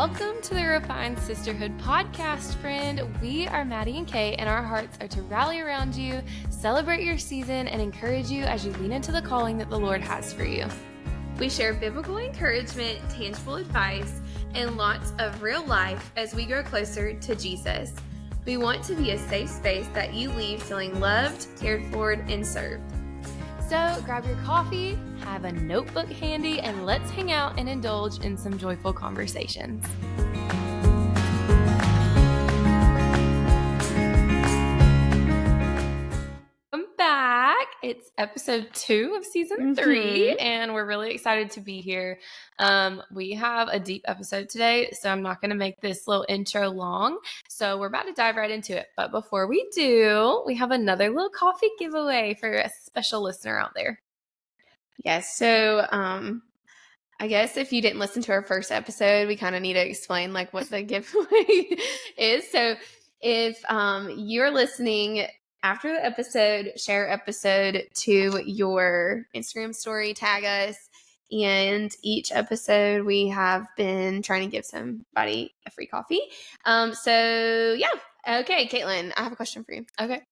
Welcome to the Refined Sisterhood podcast, friend. We are Maddie and Kait, and our hearts are to rally around you, celebrate your season, and encourage you as you lean into the calling that the Lord has for you. We share biblical encouragement, tangible advice, and lots of real life as we grow closer to Jesus. We want to be a safe space that you leave feeling loved, cared for, and served. So grab your coffee, have a notebook handy, and let's hang out and indulge in some joyful conversations. Welcome back. It's episode 2 of season 3, and we're really excited to be here. We have a deep episode today, so I'm not going to make this little intro long. So we're about to dive right into it. But before we do, we have another little coffee giveaway for a special listener out there. Yes, so I guess if you didn't listen to our first episode, we kind of need to explain like what the giveaway is. So if you're listening after the episode, share episode to your Instagram story, tag us. And each episode we have been trying to give somebody a free coffee. So yeah. Okay, Caitlin, I have a question for you. Okay.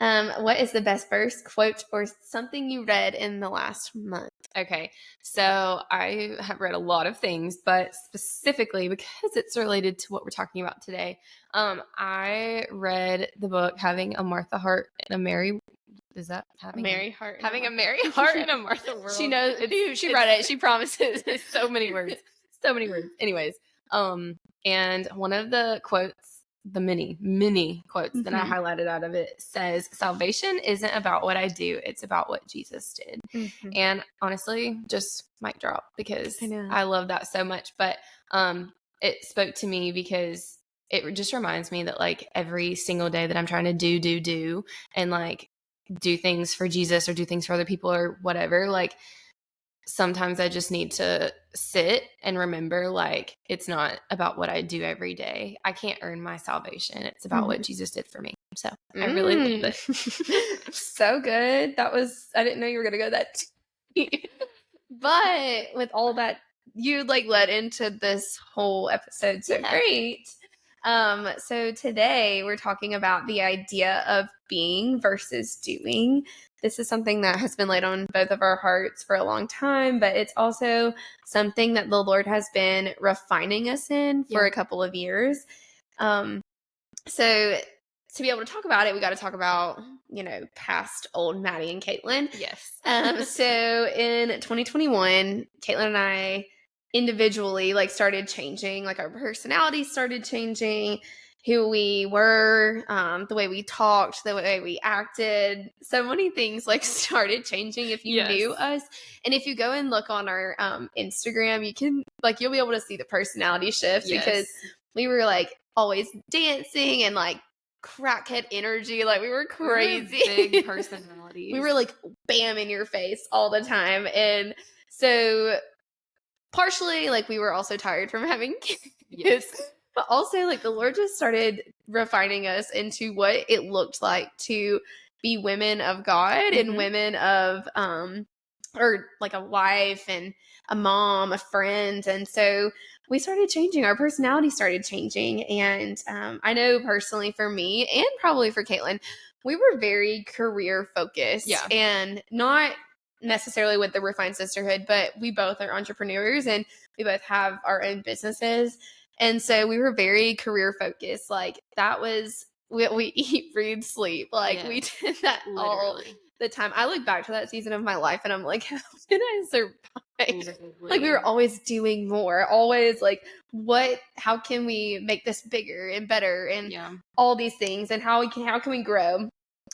What is the best verse, quote, or something you read in the last month? Okay, so I have read a lot of things, but specifically because it's related to what we're talking about today, I read the book Having a Martha Heart and a Mary. Is that having a Mary heart? Having a Mary heart and a Martha world. She knows. She read it. She promises. It's so many words. So many words. Anyways, and one of the quotes. The many quotes that I highlighted out of it says, salvation isn't about what I do, it's about what Jesus did. And honestly, just mic drop, because I love that so much. But it spoke to me because it just reminds me that like every single day that I'm trying to do and like do things for Jesus or do things for other people or whatever, like sometimes I just need to sit and remember, like, it's not about what I do every day. I can't earn my salvation. It's about what Jesus did for me. So I really love it. So good. I didn't know you were going to go that deep. But with all that, you like led into this whole episode so great. So today we're talking about the idea of being versus doing. This is something that has been laid on both of our hearts for a long time, but it's also something that the Lord has been refining us in for a couple of years. So to be able to talk about it, we got to talk about, past old Maddie and Caitlin. Yes. So in 2021, Caitlin and I individually started changing, our personalities started changing, who we were, the way we talked, the way we acted. So many things started changing if you knew us. And if you go and look on our Instagram, you can you'll be able to see the personality shift because we were always dancing and crackhead energy. We were crazy. We were big personalities. We were bam in your face all the time. And so partially we were also tired from having kids. But also, the Lord just started refining us into what it looked like to be women of God and women of, or a wife and a mom, a friend. And so we started changing. Our personality started changing. And I know personally for me and probably for Caitlin, we were very career focused. Yeah. And not necessarily with the Refined Sisterhood, but we both are entrepreneurs and we both have our own businesses. And so we were very career focused. That was, we eat, breathe, sleep. We did that all the time. I look back to that season of my life and I'm like, how did I survive? We were always doing more, always how can we make this bigger and better and all these things, and how can we grow?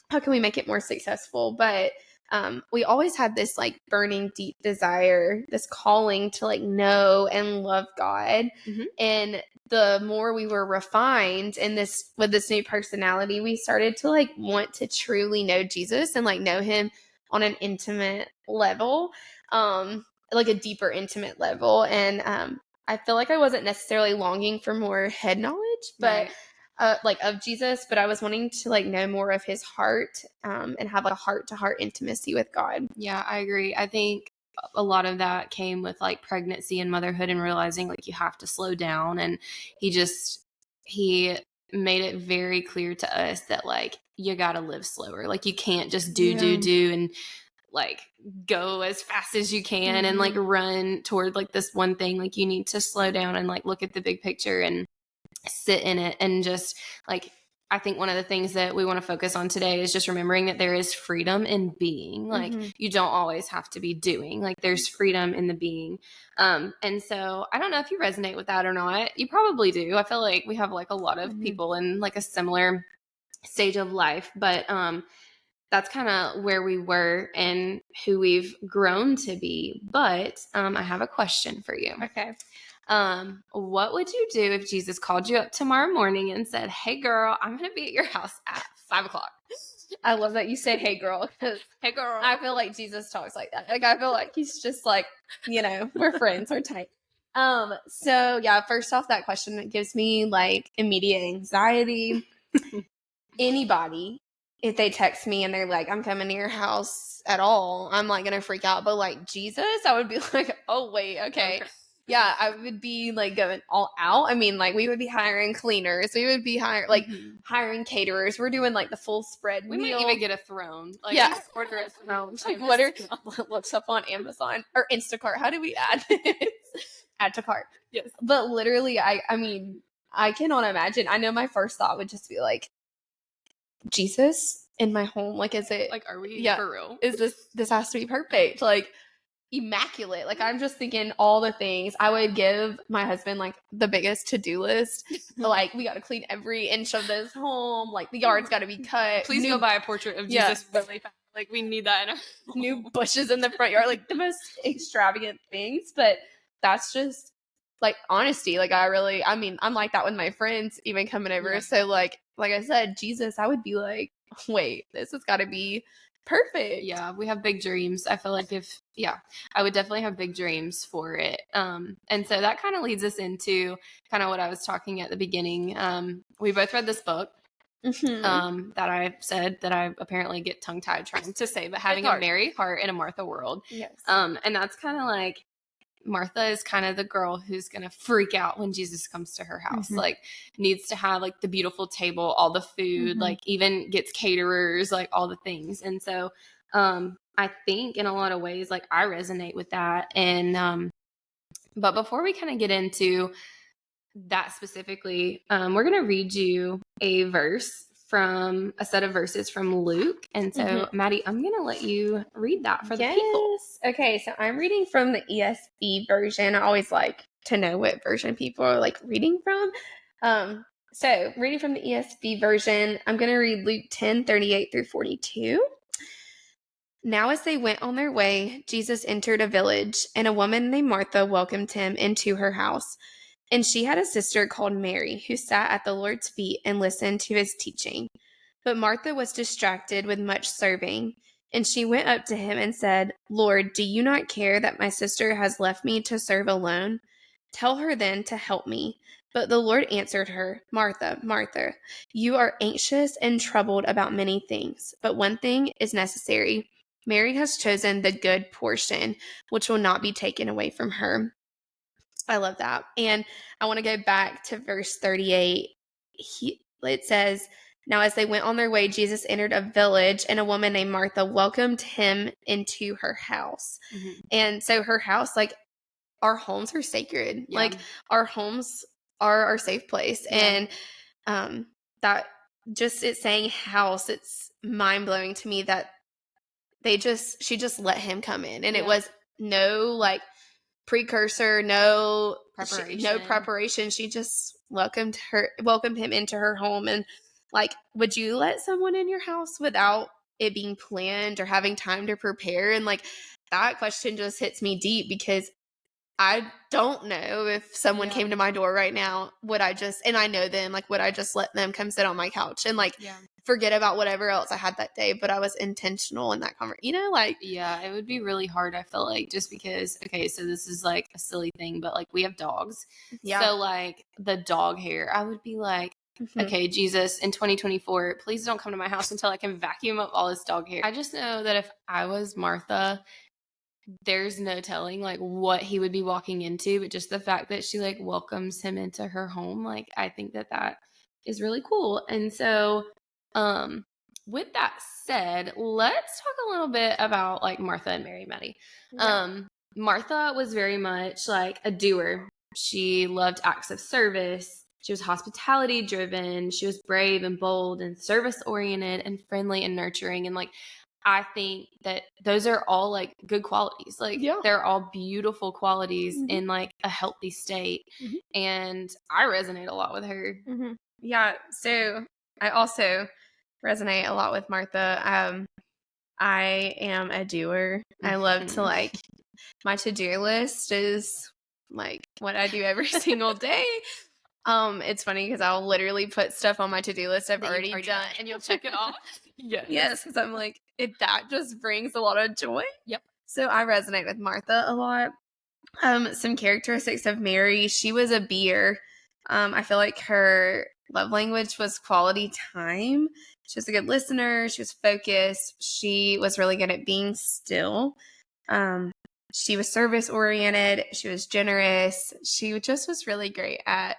How can we make it more successful? But we always had this burning deep desire, this calling to know and love God. And the more we were refined in this with this new personality, we started to want to truly know Jesus and know him on an intimate level, a deeper intimate level. And I feel I wasn't necessarily longing for more head knowledge, but of Jesus, but I was wanting to know more of his heart, and have a heart to heart intimacy with God. Yeah, I agree. I think a lot of that came with like pregnancy and motherhood and realizing like you have to slow down. And he made it very clear to us that like you got to live slower. Like you can't just do and like go as fast as you can and like run toward like this one thing. Like you need to slow down and like look at the big picture and sit in it. And just like, I think one of the things that we want to focus on today is just remembering that there is freedom in being. Like you don't always have to be doing. Like there's freedom in the being. And so I don't know if you resonate with that or not. You probably do. I feel like we have like a lot of people in like a similar stage of life, but that's kind of where we were and who we've grown to be. But I have a question for you. Okay. What would you do if Jesus called you up tomorrow morning and said, "Hey girl, I'm going to be at your house at 5:00. I love that you say, "Hey girl," because Hey girl. I feel like Jesus talks like that. Like I feel like he's just like, we're friends, we're tight. So yeah, first off, that question gives me like immediate anxiety. Anybody, if they text me and they're like, "I'm coming to your house" at all, I'm like gonna freak out. But like Jesus, I would be like, "Oh wait, okay." Yeah, I would be like going all out. I mean, like we would be hiring cleaners. We would be hiring caterers. We're doing like the full spread We meal. might even get a throne. Like order a throne. Like what looks up on Amazon or Instacart. How do we add this? Add to cart. Yes. But literally, I mean, I cannot imagine. I know my first thought would just be like, Jesus in my home. Like, is it like, are we for real? Is this has to be perfect? Like immaculate. Like I'm just thinking all the things. I would give my husband like the biggest to-do list. Like we got to clean every inch of this home. Like the yard's got to be cut. Please go buy a portrait of Jesus really fast. Like we need that in our home. New bushes in the front yard. Like the most extravagant things. But that's just like honesty. Like I mean, I'm like that with my friends even coming over. Yeah. So like I said, Jesus, I would be like, wait, this has got to be perfect. Yeah, we have big dreams. I feel like I would definitely have big dreams for it. And so that kind of leads us into kind of what I was talking at the beginning. We both read this book that I said that I apparently get tongue tied trying to say, but having a Mary heart in a Martha world. Yes. And that's kind of like Martha is kind of the girl who's going to freak out when Jesus comes to her house, like needs to have like the beautiful table, all the food, like even gets caterers, like all the things. And so I think in a lot of ways, like I resonate with that. And but before we kind of get into that specifically, we're going to read you a set of verses from Luke. And so Maddie, I'm going to let you read that for the people. Okay, so I'm reading from the ESV version. I always like to know what version people are like reading from. So reading from the ESV version, I'm going to read Luke 10:38 through 42. Now as they went on their way, Jesus entered a village, and a woman named Martha welcomed him into her house. And she had a sister called Mary, who sat at the Lord's feet and listened to his teaching. But Martha was distracted with much serving. And she went up to him and said, "Lord, do you not care that my sister has left me to serve alone? Tell her then to help me." But the Lord answered her, "Martha, Martha, you are anxious and troubled about many things, but one thing is necessary. Mary has chosen the good portion, which will not be taken away from her." I love that. And I want to go back to verse 38. It says, "Now as they went on their way, Jesus entered a village, and a woman named Martha welcomed him into her house." And so her house, like our homes are sacred. Yeah. Like our homes are our safe place. Yeah. And that just it's saying house, it's mind-blowing to me that she just let him come in. And it was no like precursor, no preparation. She just welcomed him into her home. And like, would you let someone in your house without it being planned or having time to prepare? And like that question just hits me deep, because I don't know if someone came to my door right now, would I just, and I know them, like, would I just let them come sit on my couch and like forget about whatever else I had that day? But I was intentional in that conversation, like. Yeah, it would be really hard, I feel like, just because, okay, so this is like a silly thing, but like we have dogs. Yeah. So like the dog hair, I would be like, okay, Jesus, in 2024, please don't come to my house until I can vacuum up all this dog hair. I just know that if I was Martha, there's no telling like what he would be walking into, but just the fact that she like welcomes him into her home, like I think that that is really cool. And so, um, with that said, let's talk a little bit about like Martha and Mary, Maddie. Yeah. Martha was very much like a doer. She loved acts of service. She was hospitality driven. She was brave and bold and service oriented and friendly and nurturing. And like, I think that those are all like good qualities. Like, Yeah. they're all beautiful qualities Mhm. in like a healthy state. Mhm. And I resonate a lot with her. Yeah. So I also resonate a lot with Martha. I am a doer. I love to like, my to-do list is like what I do every single day. It's funny because I'll literally put stuff on my to-do list I've That you've already done, and you'll check it off. Yes, because I'm like, that just brings a lot of joy. Yep. So I resonate with Martha a lot. Some characteristics of Mary. She was a beer. I feel like her love language was quality time. She was a good listener. She was focused. She was really good at being still. She was service oriented. She was generous. She just was really great at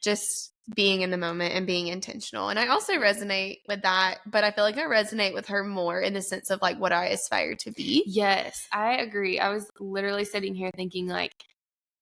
just being in the moment and being intentional. And I also resonate with that, but I feel like I resonate with her more in the sense of like what I aspire to be. Yes, I agree. I was literally sitting here thinking like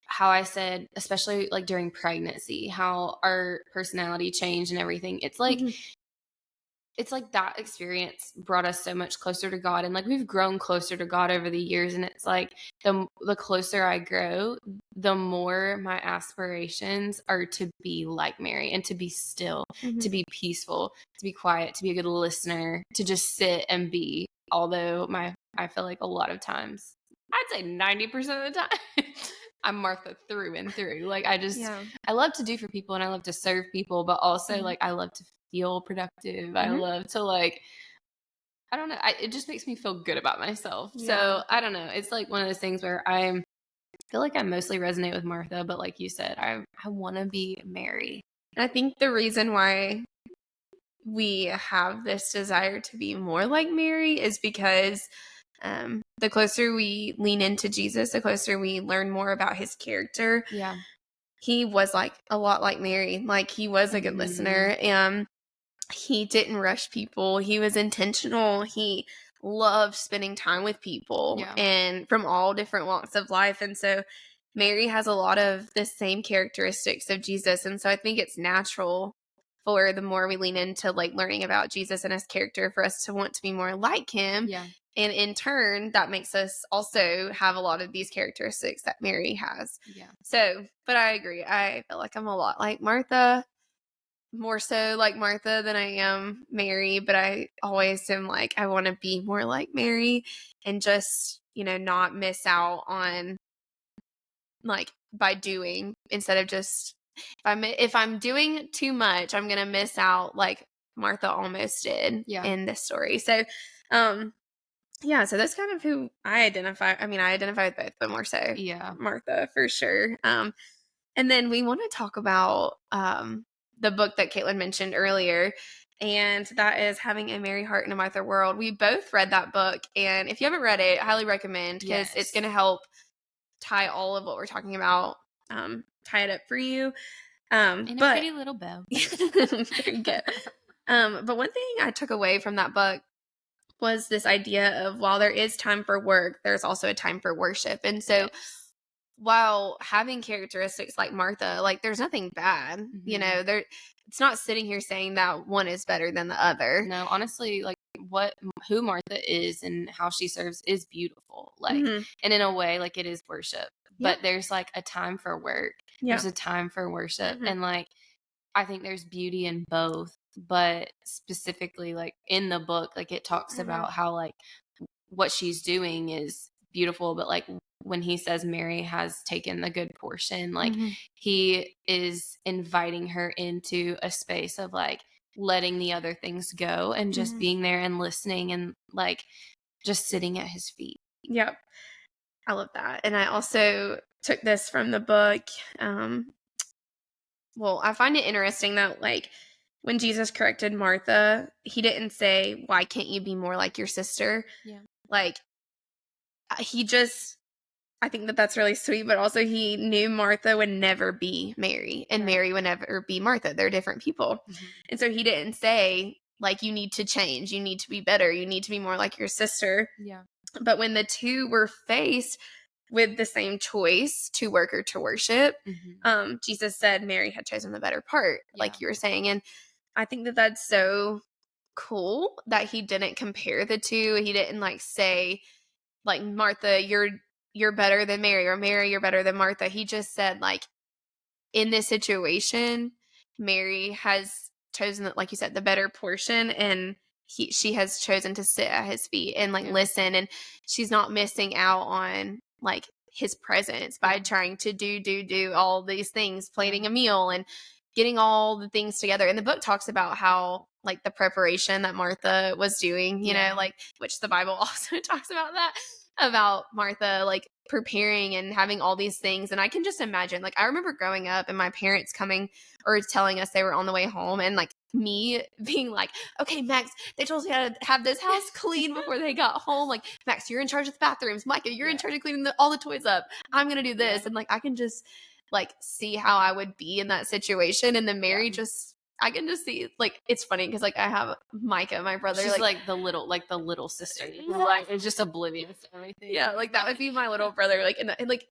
how I said, especially like during pregnancy, how our personality changed and everything. It's like that experience brought us so much closer to God, and like we've grown closer to God over the years, and it's like the closer I grow, the more my aspirations are to be like Mary and to be still, to be peaceful, to be quiet, to be a good listener, to just sit and be. Although I feel like a lot of times, I'd say 90% of the time, I'm Martha through and through. Like I love to do for people and I love to serve people, but also like I love to feel productive. I love to like, I don't know. It just makes me feel good about myself. Yeah. So I don't know. It's like one of those things where I feel like I mostly resonate with Martha, but like you said, I want to be Mary. And I think the reason why we have this desire to be more like Mary is because the closer we lean into Jesus, the closer we learn more about his character. Yeah. He was like a lot like Mary. Like he was a good listener, and he didn't rush people. He was intentional. He loved spending time with people and from all different walks of life. And so Mary has a lot of the same characteristics of Jesus. And so I think it's natural for the more we lean into like learning about Jesus and his character for us to want to be more like him. Yeah. And in turn, that makes us also have a lot of these characteristics that Mary has. Yeah. So, but I agree. I feel like I'm a lot like Martha, more so like Martha than I am Mary, but I always am like, I want to be more like Mary and just, not miss out on like by doing instead of just, if I'm doing too much, I'm going to miss out like Martha almost did in this story. So, yeah, so that's kind of who I identify. I mean, I identify with both, but more so Martha for sure. And then we want to talk about the book that Caitlin mentioned earlier, and that is Having a Mary Heart in a Martha World. We both read that book, and if you haven't read it, I highly recommend because it's going to help tie all of what we're talking about, tie it up for you. In a pretty little bow. Very good. But one thing I took away from that book was this idea of while there is time for work, there's also a time for worship. And so while having characteristics like Martha, like there's nothing bad, it's not sitting here saying that one is better than the other. No, honestly, like who Martha is and how she serves is beautiful. Like, and in a way, like it is worship, but there's like a time for work. There's a time for worship. And like, I think there's beauty in both, but specifically like in the book, like it talks about how like what she's doing is beautiful, but like when he says Mary has taken the good portion, like he is inviting her into a space of like letting the other things go and just being there and listening and like just sitting at his feet. Yep. I love that. And I also took this from the book. Well, I find it interesting that like when Jesus corrected Martha, he didn't say, why can't you be more like your sister? Yeah. Like I think that that's really sweet, but also he knew Martha would never be Mary and Mary would never be Martha. They're different people. Mm-hmm. And so he didn't say, like, you need to change, you need to be better, you need to be more like your sister. Yeah. But when the two were faced with the same choice, to work or to worship, Jesus said Mary had chosen the better part, like you were saying. And I think that that's so cool that he didn't compare the two. He didn't like say, like, Martha, you're better than Mary, or Mary, you're better than Martha. He just said, like, in this situation, Mary has chosen, like you said, the better portion, and she has chosen to sit at his feet and like listen, and she's not missing out on like his presence by trying to do all these things, planning a meal and getting all the things together. And the book talks about how like the preparation that Martha was doing, you know, like, which the Bible also talks about that, about Martha like preparing and having all these things. And I can just imagine, like, I remember growing up and my parents coming or telling us they were on the way home, and like me being like, okay, Max, they told us how to have this house clean before they got home. Like, Max, you're in charge of the bathrooms. Micah, you're in charge of cleaning all the toys up. I'm going to do this. And like, I can just like see how I would be in that situation. And then Mary I can just see, like, it's funny because like I have Micah, my brother. She's like the little sister. Like, it's just oblivious to everything. Yeah, like that would be my little brother. Like, and like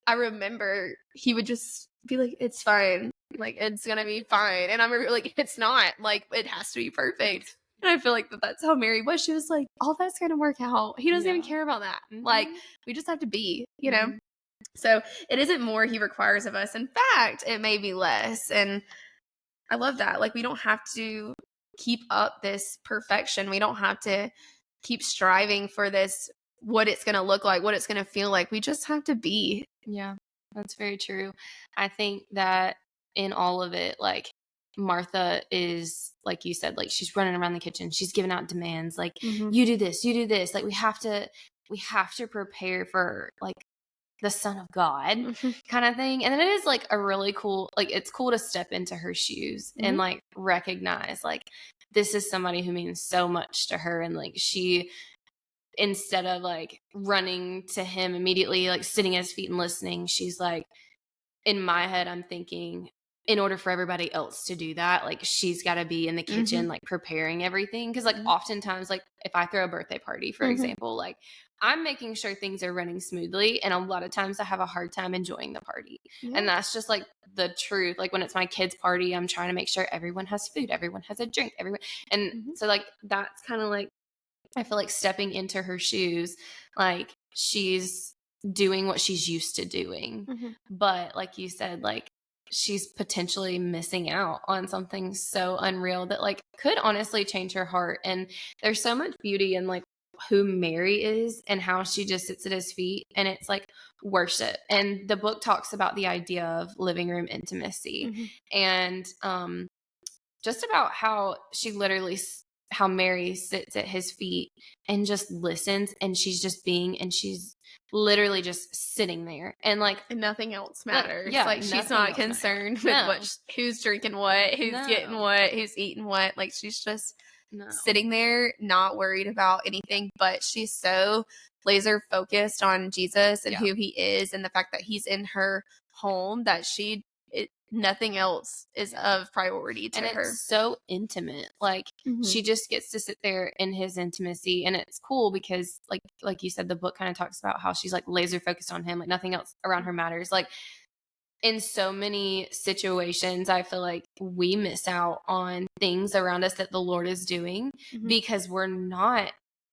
I remember he would just be like, "It's fine. Like, it's gonna be fine." And I remember like, "It's not. Like, it has to be perfect." And I feel like that's how Mary was. She was like, "All that's gonna work out. He doesn't even care about that. Like, we just have to be, you know." So it isn't more he requires of us. In fact, it may be less. And I love that. Like, we don't have to keep up this perfection. We don't have to keep striving for this, what it's going to look like, what it's going to feel like. We just have to be. Yeah, that's very true. I think that in all of it, like, Martha is, like you said, like, she's running around the kitchen. She's giving out demands. Like, you do this, you do this. Like, we have to prepare for, like, the Son of God kind of thing. And then it is like a really cool, like, it's cool to step into her shoes and like recognize, like, this is somebody who means so much to her. And like, she, instead of like running to him immediately, like sitting at his feet and listening, she's like, in my head, I'm thinking, in order for everybody else to do that, like, she's got to be in the kitchen, like, preparing everything. Cause like, oftentimes, like, if I throw a birthday party, for example, like, I'm making sure things are running smoothly. And a lot of times I have a hard time enjoying the party. And that's just like the truth. Like, when it's my kid's party, I'm trying to make sure everyone has food, everyone has a drink, everyone. And so like, that's kind of like, I feel like stepping into her shoes, like, she's doing what she's used to doing. But like you said, like, she's potentially missing out on something so unreal that like could honestly change her heart. And there's so much beauty in like who Mary is and how she just sits at his feet, and it's like worship. And the book talks about the idea of living room intimacy, and just about how she literally, how Mary sits at his feet and just listens, and she's just being, and she's literally just sitting there, and like, and nothing else matters. Yeah, like, she's not concerned with who's drinking what, who's getting what, who's eating what. Like, she's just sitting there, not worried about anything, but she's so laser focused on Jesus and who he is, and the fact that he's in her home, that nothing else is of priority to her. It's so intimate. Like, she just gets to sit there in his intimacy. And it's cool because like you said, the book kind of talks about how she's like laser focused on him. Like, nothing else around her matters. Like, in so many situations, I feel like we miss out on things around us that the Lord is doing because we're not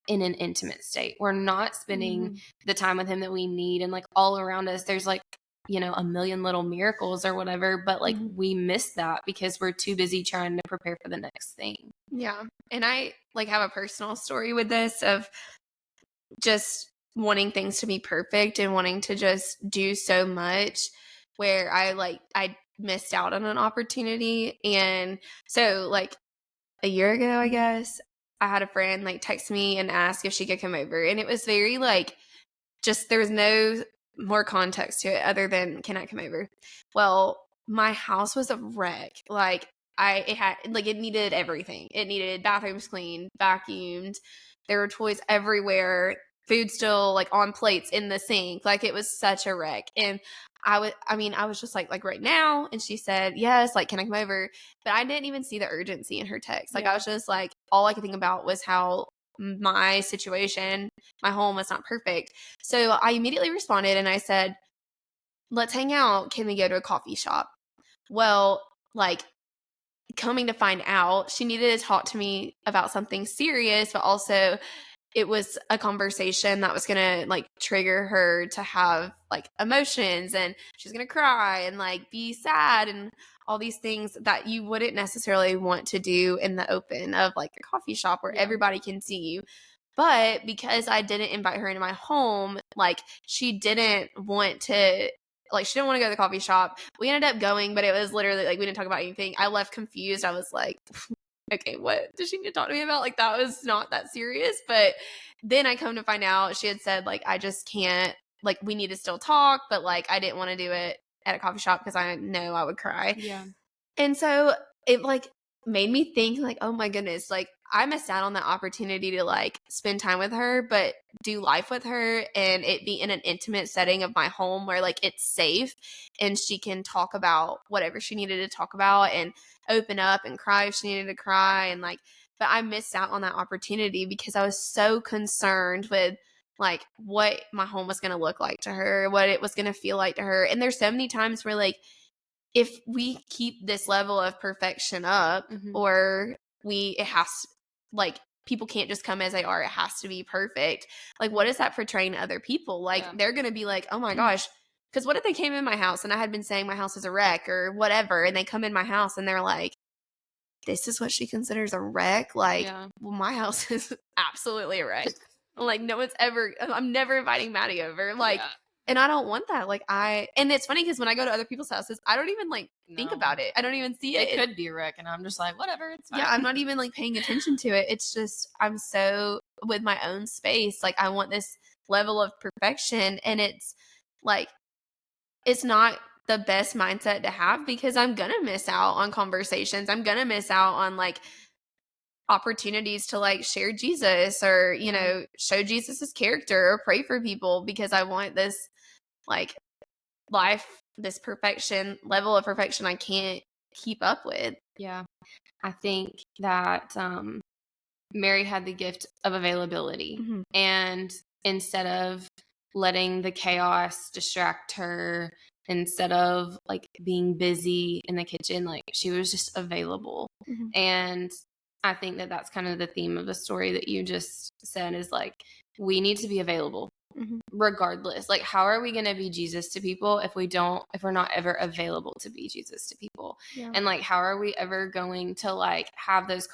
in an intimate state. We're not spending the time with him that we need. And like, all around us, there's like, you know, a million little miracles or whatever, but like, we miss that because we're too busy trying to prepare for the next thing. Yeah. And I like have a personal story with this of just wanting things to be perfect and wanting to just do so much, where I missed out on an opportunity. And so like a year ago, I guess, I had a friend like text me and ask if she could come over. And it was very like, just, there was no more context to it other than, can I come over? Well, my house was a wreck. Like, it needed everything. It needed bathrooms cleaned, vacuumed. There were toys everywhere. food still like on plates in the sink. Like it was such a wreck. And I was just like right now. And she said, yes, like, can I come over? But I didn't even see the urgency in her text. Like I was just like, all I could think about was how my situation, my home was not perfect. So I immediately responded and I said, let's hang out. Can we go to a coffee shop? Well, like, coming to find out, she needed to talk to me about something serious, but also it was a conversation that was gonna like trigger her to have like emotions, and she's gonna cry and like be sad and all these things that you wouldn't necessarily want to do in the open of like a coffee shop where everybody can see you. But because I didn't invite her into my home, like she didn't want to go to the coffee shop. We ended up going, but it was literally like we didn't talk about anything. I left confused. I was like, okay, what does she need to talk to me about? Like that was not that serious. But then I come to find out she had said like, I just can't, like we need to still talk, but like I didn't want to do it at a coffee shop because I know I would cry. Yeah. And so it like made me think like, oh my goodness, like I missed out on that opportunity to like spend time with her, but do life with her and it be in an intimate setting of my home where like it's safe and she can talk about whatever she needed to talk about and open up and cry if she needed to cry. And like, but I missed out on that opportunity because I was so concerned with like what my home was going to look like to her, what it was going to feel like to her. And there's so many times where like, if we keep this level of perfection up, or it has, like, people can't just come as they are. It has to be perfect. Like, what is that portraying to other people? Like, they're going to be like, oh my gosh. Because what if they came in my house and I had been saying my house is a wreck or whatever, and they come in my house and they're like, this is what she considers a wreck? Like, well, my house is absolutely a wreck. Like, I'm never inviting Maddie over. Like, and I don't want that. Like and it's funny because when I go to other people's houses, I don't even like think about it. I don't even see it. It could be a wreck, and I'm just like, whatever, it's fine. Yeah, I'm not even like paying attention to it. It's just I'm so with my own space. Like I want this level of perfection, and it's like it's not the best mindset to have because I'm gonna miss out on conversations. I'm gonna miss out on like opportunities to like share Jesus or you know show Jesus's character or pray for people because I want this like life, this perfection level of perfection I can't keep up with. Yeah. I think that Mary had the gift of availability, and instead of letting the chaos distract her, instead of like being busy in the kitchen, like she was just available. And I think that that's kind of the theme of the story that you just said is like, we need to be available regardless. Like, how are we going to be Jesus to people if we're not ever available to be Jesus to people? And like, how are we ever going to like have those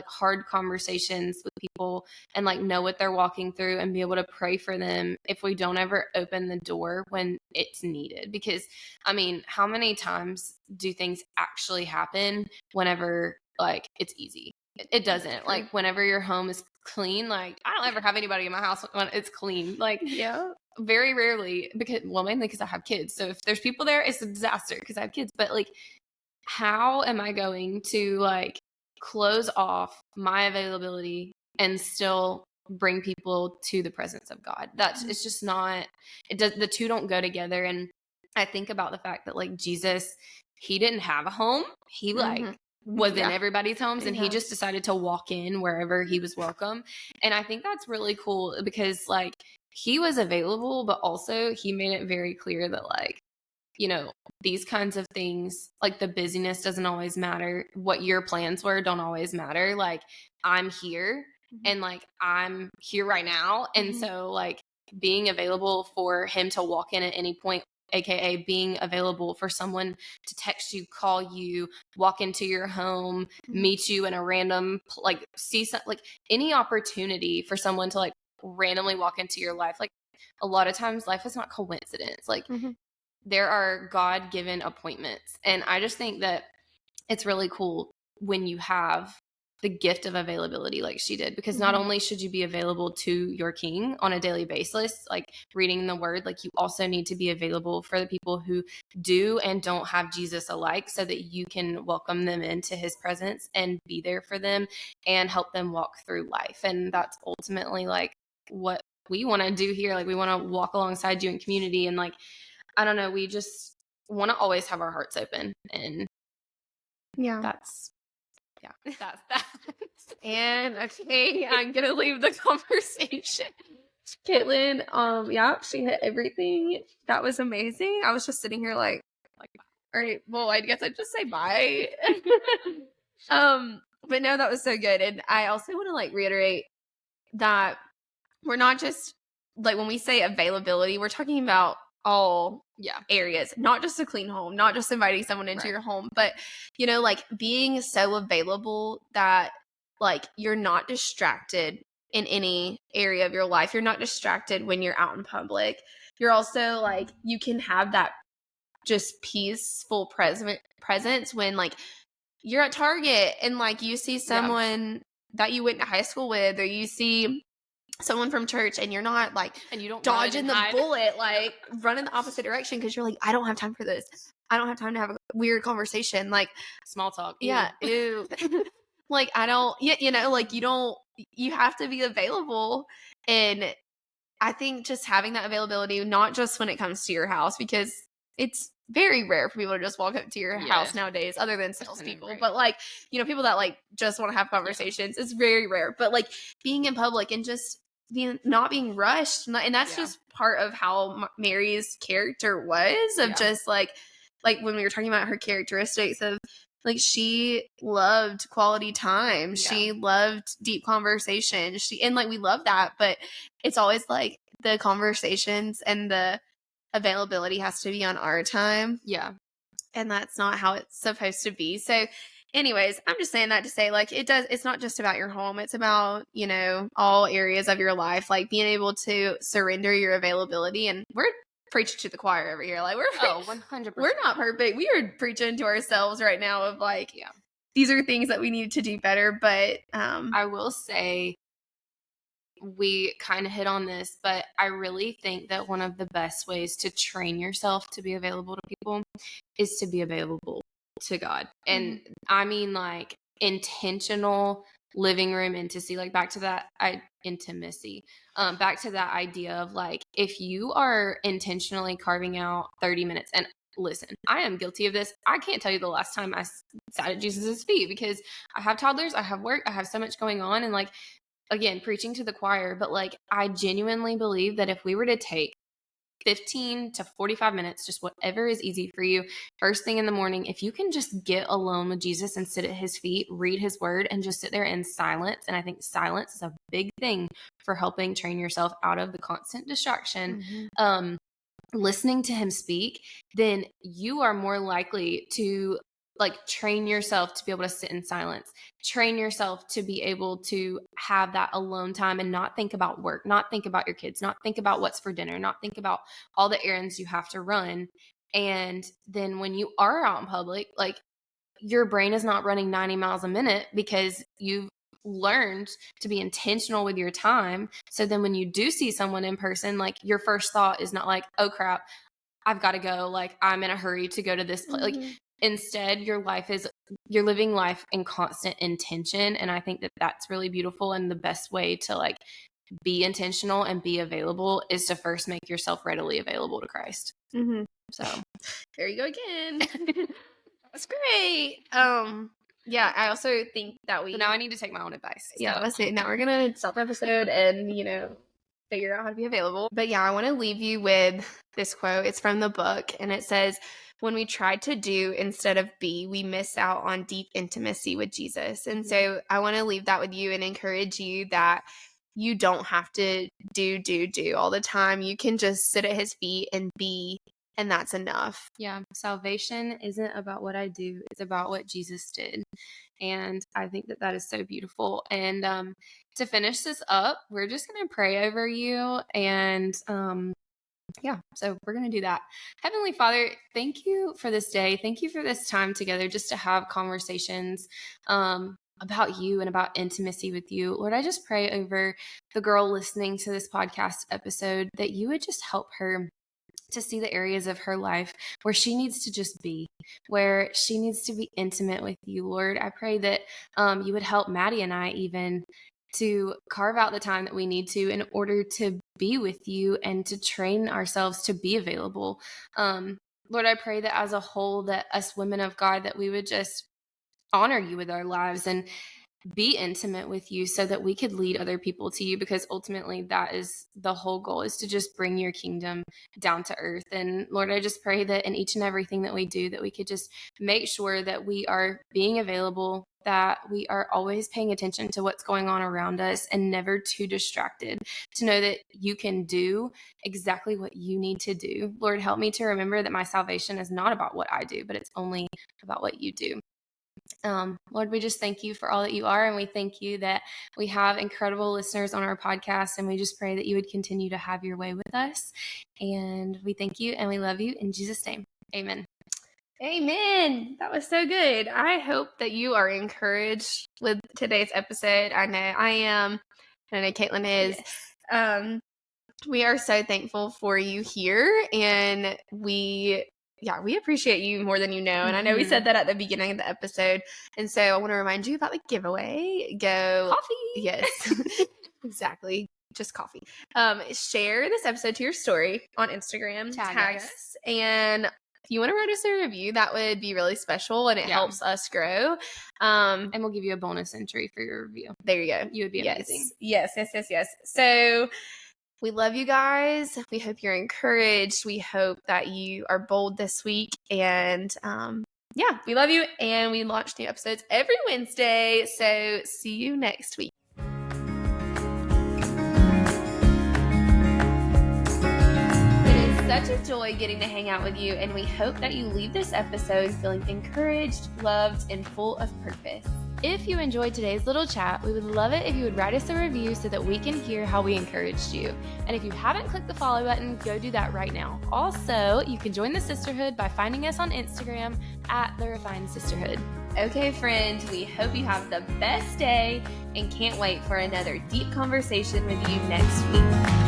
hard conversations with people and like know what they're walking through and be able to pray for them if we don't ever open the door when it's needed? Because I mean, how many times do things actually happen whenever like it's easy? It doesn't. Like whenever your home is clean, like I don't ever have anybody in my house when it's clean. Like very rarely, mainly because I have kids. So if there's people there, it's a disaster because I have kids. But like, how am I going to like close off my availability and still bring people to the presence of God? It's just not. The two don't go together. And I think about the fact that like Jesus, he didn't have a home. He was in everybody's homes, and he just decided to walk in wherever he was welcome. And I think that's really cool because like he was available, but also he made it very clear that like, you know, these kinds of things, like the busyness doesn't always matter. What your plans were don't always matter. Like I'm here and like I'm here right now. And so like being available for him to walk in at any point, aka being available for someone to text you, call you, walk into your home, meet you in a random like any opportunity for someone to like randomly walk into your life. Like a lot of times life is not coincidence. Like there are God-given appointments. And I just think that it's really cool when you have the gift of availability like she did, because not only should you be available to your king on a daily basis, like reading the word, like you also need to be available for the people who do and don't have Jesus alike, so that you can welcome them into his presence and be there for them and help them walk through life. And that's ultimately like what we want to do here. Like, we want to walk alongside you in community. And like, I don't know, we just want to always have our hearts open. And that's that. And okay, I'm going to leave the conversation. Caitlin, she hit everything. That was amazing. I was just sitting here like, all right, well, I guess I'd just say bye. But no, that was so good. And I also want to like reiterate that we're not just like, when we say availability, we're talking about all areas, not just a clean home, not just inviting someone into your home, but you know, like being so available that like you're not distracted in any area of your life. You're not distracted when you're out in public. You're also like, you can have that just peaceful presence when like you're at Target and like you see someone that you went to high school with, or you see someone from church, and you're not like, and you don't dodging the bullet, like running the opposite direction because you're like, I don't have time for this. I don't have time to have a weird conversation, like small talk. Yeah, ew. Like I don't, you know, like you have to be available. And I think just having that availability, not just when it comes to your house, because it's very rare for people to just walk up to your house nowadays, other than salespeople. Right. But like, you know, people that like just want to have conversations, it's very rare. But like being in public and just not being rushed, and that's just part of how Mary's character was, of just like when we were talking about her characteristics of like, she loved quality time. She loved deep conversation. And like, we love that, but it's always like the conversations and the availability has to be on our time. Yeah. And that's not how it's supposed to be. So anyways, I'm just saying that to say like, it's not just about your home. It's about, you know, all areas of your life, like being able to surrender your availability. And we're preaching to the choir over here. Like 100%. We're not perfect. We are preaching to ourselves right now of like, these are things that we need to do better. But I will say, we kind of hit on this, but I really think that one of the best ways to train yourself to be available to people is to be available to God. And I mean like intentional living room intimacy, like back to that intimacy, back to that idea of like, if you are intentionally carving out 30 minutes, and listen, I am guilty of this. I can't tell you the last time I sat at Jesus's feet, because I have toddlers, I have work, I have so much going on, and like, again, preaching to the choir, but like, I genuinely believe that if we were to take 15 to 45 minutes, just whatever is easy for you, first thing in the morning, if you can just get alone with Jesus and sit at his feet, read his word, and just sit there in silence. And I think silence is a big thing for helping train yourself out of the constant distraction. Listening to him speak, then you are more likely to like train yourself to be able to sit in silence, train yourself to be able to have that alone time and not think about work, not think about your kids, not think about what's for dinner, not think about all the errands you have to run. And then when you are out in public, like, your brain is not running 90 miles a minute because you've learned to be intentional with your time. So then when you do see someone in person, like, your first thought is not like, oh crap, I've got to go, like, I'm in a hurry to go to this place. Like, instead, you're living life in constant intention. And I think that that's really beautiful. And the best way to like be intentional and be available is to first make yourself readily available to Christ. So there you go again. That's great. Yeah, I also think that so now I need to take my own advice. Yeah, that's it. Now we're going to stop the episode and, you know, figure out how to be available. But yeah, I want to leave you with this quote. It's from the book, and it says, when we try to do instead of be, we miss out on deep intimacy with Jesus. And so I want to leave that with you and encourage you that you don't have to do all the time. You can just sit at his feet and be, and that's enough. Yeah. Salvation isn't about what I do. It's about what Jesus did. And I think that that is so beautiful. And to finish this up, we're just going to pray over you. And yeah, so we're going to do that. Heavenly Father, thank you for this day. Thank you for this time together just to have conversations about you and about intimacy with you. Lord, I just pray over the girl listening to this podcast episode that you would just help her to see the areas of her life where she needs to just be, where she needs to be intimate with you. Lord, I pray that you would help Maddie and I even to carve out the time that we need to in order to be with you and to train ourselves to be available. Lord, I pray that as a whole, that us women of God, that we would just honor you with our lives and be intimate with you so that we could lead other people to you, because ultimately that is the whole goal, is to just bring your kingdom down to earth. And Lord, I just pray that in each and everything that we do, that we could just make sure that we are being available, that we are always paying attention to what's going on around us and never too distracted, to know that you can do exactly what you need to do. Lord, help me to remember that my salvation is not about what I do, but it's only about what you do. Lord, we just thank you for all that you are, and we thank you that we have incredible listeners on our podcast, and we just pray that you would continue to have your way with us. And we thank you and we love you in Jesus' name. Amen. Amen. That was so good. I hope that you are encouraged with today's episode. I know I am, and I know Caitlin is. Yes. We are so thankful for you here, and we appreciate you more than you know. And I know we said that at the beginning of the episode. And so I want to remind you about the giveaway. Go coffee. Yes, exactly. Just coffee. Share this episode to your story on Instagram. Tag us. And if you want to write us a review, that would be really special, and it helps us grow. And we'll give you a bonus entry for your review. There you go. You would be amazing. Yes. So we love you guys. We hope you're encouraged. We hope that you are bold this week. And we love you. And we launch new episodes every Wednesday. So see you next week. It is such a joy getting to hang out with you. And we hope that you leave this episode feeling encouraged, loved, and full of purpose. If you enjoyed today's little chat, we would love it if you would write us a review so that we can hear how we encouraged you. And if you haven't clicked the follow button, go do that right now. Also, you can join the sisterhood by finding us on Instagram at The Refined Sisterhood. Okay, friends, we hope you have the best day and can't wait for another deep conversation with you next week.